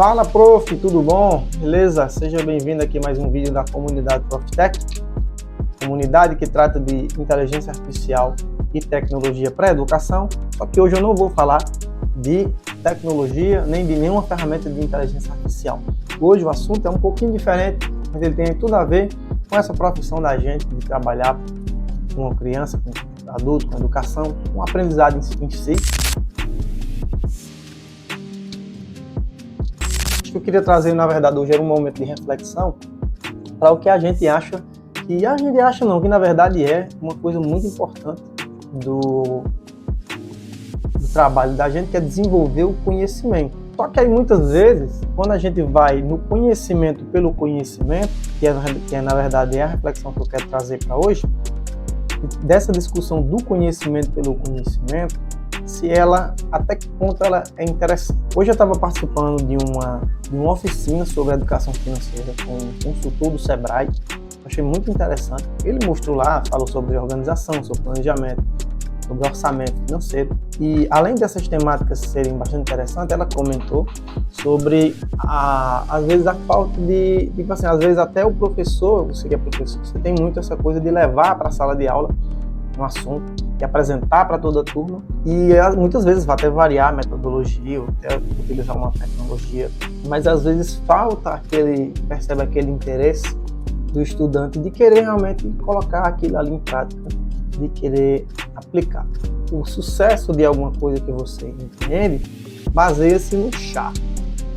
Fala, prof, tudo bom? Beleza? Seja bem-vindo aqui a mais um vídeo da comunidade Proftec, comunidade que trata de inteligência artificial e tecnologia para a educação. Só que hoje eu não vou falar de tecnologia nem de nenhuma ferramenta de inteligência artificial. Hoje o assunto é um pouquinho diferente, mas ele tem tudo a ver com essa profissão da gente de trabalhar com uma criança, com um adulto, com educação, com aprendizado em si. Que eu queria trazer, na verdade, hoje era um momento de reflexão para o que a gente acha, que na verdade é uma coisa muito importante do trabalho da gente, que é desenvolver o conhecimento. Só que aí muitas vezes, quando a gente vai no conhecimento pelo conhecimento, que na verdade é a reflexão que eu quero trazer para hoje, dessa discussão do conhecimento pelo conhecimento, se ela, até que ponto ela é interessante. Hoje eu estava participando de uma oficina sobre educação financeira com um consultor do Sebrae. Achei muito interessante. Ele mostrou lá, falou sobre organização, sobre planejamento, sobre orçamento financeiro. E além dessas temáticas serem bastante interessantes, ela comentou sobre, às vezes, a falta de, tipo assim, às vezes até o professor, você que é professor, você tem muito essa coisa de levar para a sala de aula um assunto e apresentar para toda a turma, e muitas vezes vai até variar a metodologia ou até utilizar uma tecnologia, mas às vezes percebe aquele interesse do estudante de querer realmente colocar aquilo ali em prática, de querer aplicar. O sucesso de alguma coisa que você entende baseia-se no chá.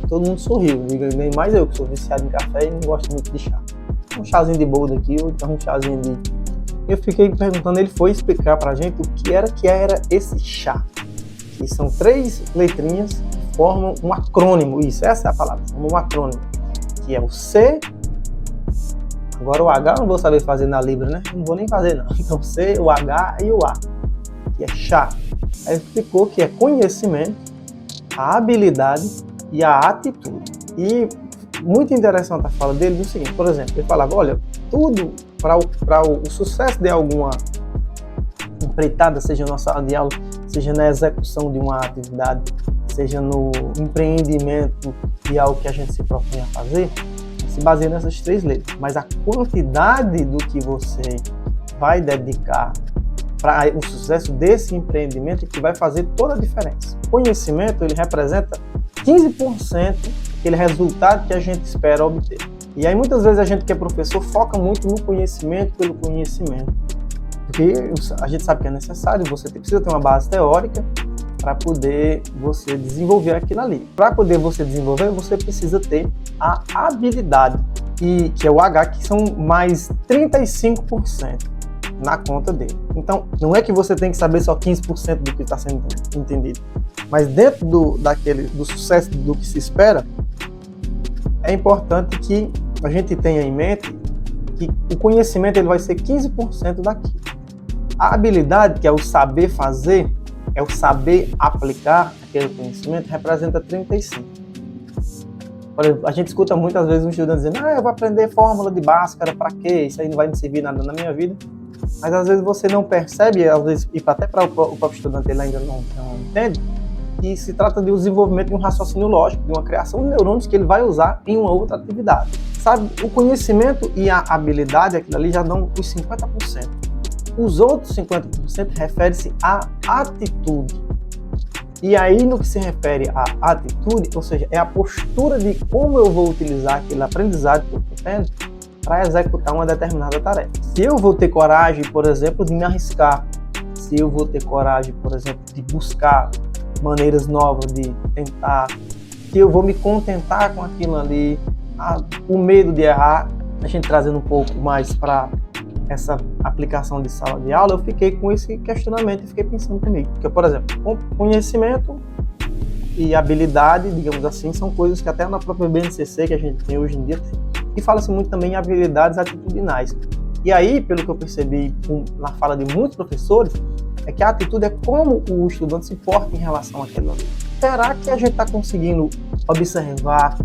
Todo mundo sorriu, nem mais eu que sou viciado em café e não gosto muito de chá. Um chazinho de boldo aqui, ou então um chazinho de... Eu fiquei perguntando, ele foi explicar pra gente o que era esse chá. Que são 3 letrinhas que formam um acrônimo, essa é a palavra, formam um acrônimo, que é o C, agora o H eu não vou saber fazer na Libra, né? Não vou nem fazer não. Então C, o H e o A, que é chá. Aí ele explicou que é conhecimento, a habilidade e a atitude. E muito interessante a fala dele do seguinte, por exemplo, ele falava, olha, tudo para o sucesso de alguma empreitada, seja na sala de aula, seja na execução de uma atividade, seja no empreendimento de algo que a gente se propõe a fazer, se baseia nessas 3 letras. Mas a quantidade do que você vai dedicar para o sucesso desse empreendimento é que vai fazer toda a diferença. O conhecimento, ele representa 15% daquele resultado que a gente espera obter. E aí muitas vezes a gente que é professor foca muito no conhecimento pelo conhecimento, porque a gente sabe que é necessário, você precisa ter uma base teórica para poder você desenvolver aquilo ali. Para poder você desenvolver, você precisa ter a habilidade, que é o H, que são mais 35% na conta dele. Então, não é que você tem que saber só 15% do que está sendo entendido, mas dentro do sucesso do que se espera, é importante que a gente tenha em mente que o conhecimento ele vai ser 15% daquilo. A habilidade, que é o saber fazer, é o saber aplicar aquele conhecimento, representa 35%. Por exemplo, a gente escuta muitas vezes um estudante dizendo, eu vou aprender fórmula de Bhaskara, para quê? Isso aí não vai me servir nada na minha vida. Mas às vezes você não percebe, às vezes, e até para o próprio estudante ele ainda não entende, que se trata de um desenvolvimento de um raciocínio lógico, de uma criação de neurônios que ele vai usar em uma outra atividade. Sabe, o conhecimento e a habilidade, aquilo ali já dão os 50%. Os outros 50% refere-se à atitude. E aí, no que se refere à atitude, ou seja, é a postura de como eu vou utilizar aquele aprendizado que eu estou tendo para executar uma determinada tarefa. Se eu vou ter coragem, por exemplo, de me arriscar, se eu vou ter coragem, por exemplo, de buscar maneiras novas de tentar, se eu vou me contentar com aquilo ali, o medo de errar, a gente trazendo um pouco mais para essa aplicação de sala de aula, eu fiquei com esse questionamento e fiquei pensando comigo. Porque, por exemplo, conhecimento e habilidade, digamos assim, são coisas que até na própria BNCC que a gente tem hoje em dia, e fala-se muito também em habilidades atitudinais. E aí, pelo que eu percebi na fala de muitos professores, é que a atitude é como o estudante se porta em relação àquilo ali. Será que a gente está conseguindo observar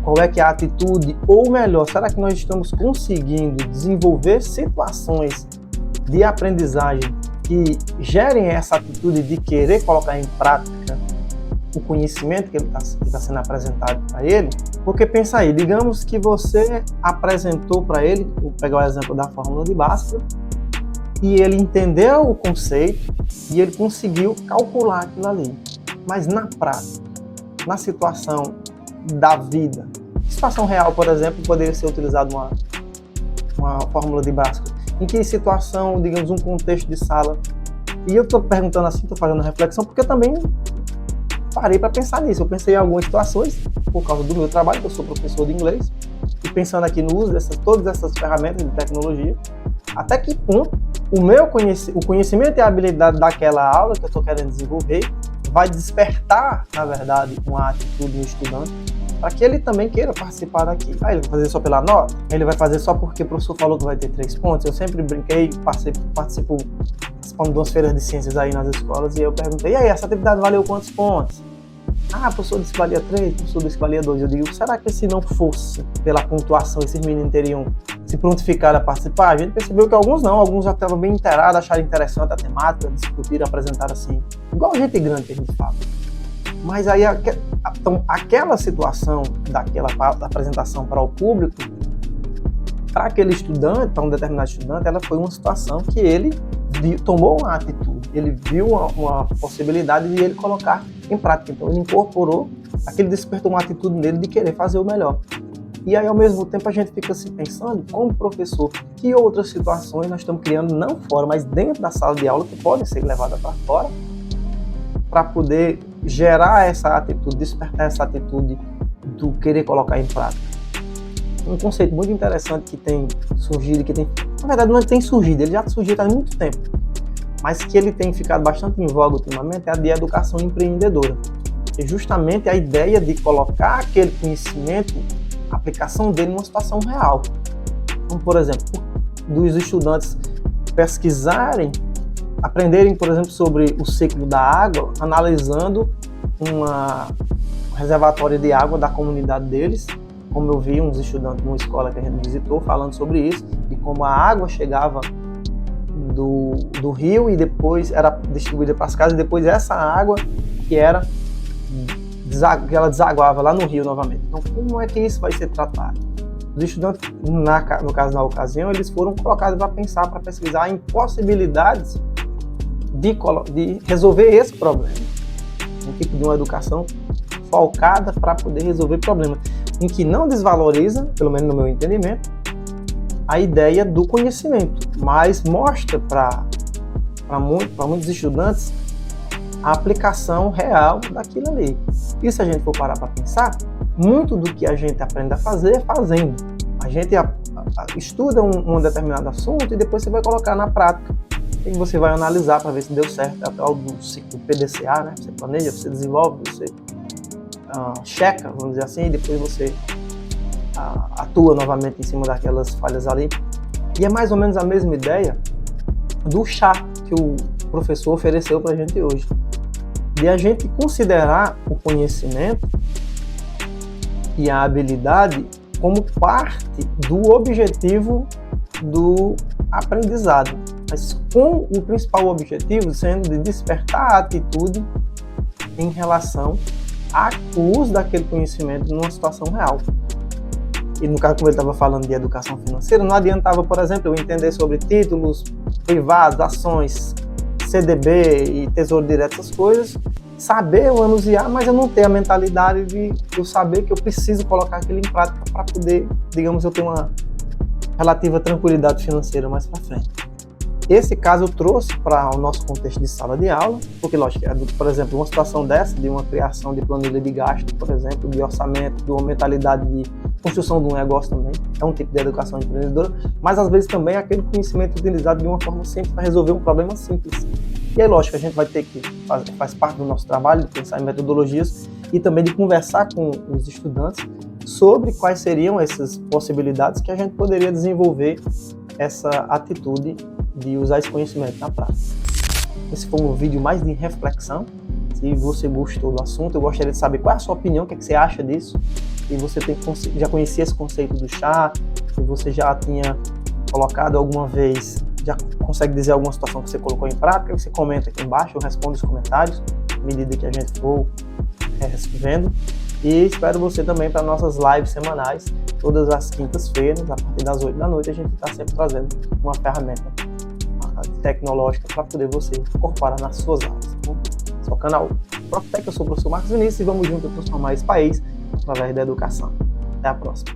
qual é que é a atitude? Ou melhor, será que nós estamos conseguindo desenvolver situações de aprendizagem que gerem essa atitude de querer colocar em prática o conhecimento que está sendo apresentado para ele, porque pensa aí, digamos que você apresentou para ele, vou pegar o exemplo da fórmula de Bhaskara, e ele entendeu o conceito e ele conseguiu calcular aquilo ali. Mas na prática, na situação da vida, situação real, por exemplo, poderia ser utilizada uma fórmula de Bhaskara. Em que situação, digamos, um contexto de sala? E eu estou perguntando assim, estou fazendo reflexão, porque eu também parei para pensar nisso. Eu pensei em algumas situações, por causa do meu trabalho, que eu sou professor de inglês, e pensando aqui no uso de todas essas ferramentas de tecnologia, até que ponto o conhecimento e a habilidade daquela aula que eu estou querendo desenvolver vai despertar, na verdade, uma atitude no estudante para que ele também queira participar daquilo. Ele vai fazer só pela nota? Ele vai fazer só porque o professor falou que vai ter 3 pontos? Eu sempre brinquei, participo participando de umas feiras de ciências aí nas escolas, e eu perguntei, e aí, essa atividade valeu quantos pontos? Ah, o professor disse que valia 3, o professor disse que valia 2. Eu digo, será que se não fosse pela pontuação, esses meninos teriam se prontificado a participar? A gente percebeu que alguns não, alguns já estavam bem inteirados, acharam interessante a temática, discutiram, apresentaram assim, igual gente grande que a gente fala. Mas aí, então, aquela situação daquela apresentação para o público, para aquele estudante, para um determinado estudante, ela foi uma situação que ele tomou uma atitude, ele viu uma possibilidade de ele colocar em prática. Então ele incorporou, aquele despertou uma atitude nele de querer fazer o melhor. E aí ao mesmo tempo a gente fica se pensando, como professor, que outras situações nós estamos criando, não fora, mas dentro da sala de aula, que podem ser levadas para fora, para poder gerar essa atitude, despertar essa atitude do querer colocar em prática. Um conceito muito interessante que tem surgido, na verdade não tem surgido, ele já surgiu há muito tempo, mas que ele tem ficado bastante em voga ultimamente, é a de educação empreendedora. É justamente a ideia de colocar aquele conhecimento, a aplicação dele numa situação real. Então, por exemplo, dos estudantes pesquisarem, aprenderem, por exemplo, sobre o ciclo da água, analisando um reservatório de água da comunidade deles, como eu vi uns estudantes numa escola que a gente visitou falando sobre isso, de como a água chegava do rio e depois era distribuída para as casas, e depois essa água que ela desaguava lá no rio novamente. Então, como é que isso vai ser tratado? Os estudantes, no caso, na ocasião, eles foram colocados para pensar, para pesquisar em possibilidades de resolver esse problema. Um tipo de uma educação focada para poder resolver problemas, em que não desvaloriza, pelo menos no meu entendimento, a ideia do conhecimento, mas mostra para muitos estudantes a aplicação real daquilo ali. E se a gente for parar para pensar, muito do que a gente aprende a fazer é fazendo. A gente estuda um determinado assunto e depois você vai colocar na prática. E você vai analisar para ver se deu certo. É o tal do ciclo PDCA, né? Você planeja, você desenvolve, você checa, vamos dizer assim, e depois você atua novamente em cima daquelas falhas ali. E é mais ou menos a mesma ideia do chá que o professor ofereceu para a gente hoje. De a gente considerar o conhecimento e a habilidade como parte do objetivo do aprendizado, mas com o principal objetivo sendo de despertar a atitude em relação ao uso daquele conhecimento numa situação real. E no caso, como ele estava falando de educação financeira, não adiantava, por exemplo, eu entender sobre títulos privados, ações, CDB e Tesouro Direto, essas coisas, saber manusear, mas eu não ter a mentalidade de eu saber que eu preciso colocar aquilo em prática para poder, digamos, eu ter uma relativa tranquilidade financeira mais para frente. Esse caso eu trouxe para o nosso contexto de sala de aula, porque, lógico, por exemplo, uma situação dessa, de uma criação de planilha de gasto, por exemplo, de orçamento, de uma mentalidade de construção de um negócio também, é um tipo de educação empreendedora, mas às vezes também é aquele conhecimento utilizado de uma forma simples para resolver um problema simples. E aí, lógico, a gente vai ter que, faz parte do nosso trabalho, de pensar em metodologias e também de conversar com os estudantes sobre quais seriam essas possibilidades que a gente poderia desenvolver essa atitude de usar esse conhecimento na prática. Esse foi um vídeo mais de reflexão. Se você gostou do assunto, eu gostaria de saber qual é a sua opinião, o que você acha disso. Se você já conhecia esse conceito do chá, se você já tinha colocado alguma vez, já consegue dizer alguma situação que você colocou em prática, você comenta aqui embaixo, eu respondo os comentários, à medida que a gente for vendo. E espero você também para nossas lives semanais, todas as quintas-feiras, a partir das 8 da noite, a gente está sempre trazendo uma ferramenta tecnológica para poder você incorporar nas suas aulas. Esse é o canal Profitec, eu sou o professor Marcos Vinícius e vamos juntos transformar esse país através da educação. Até a próxima.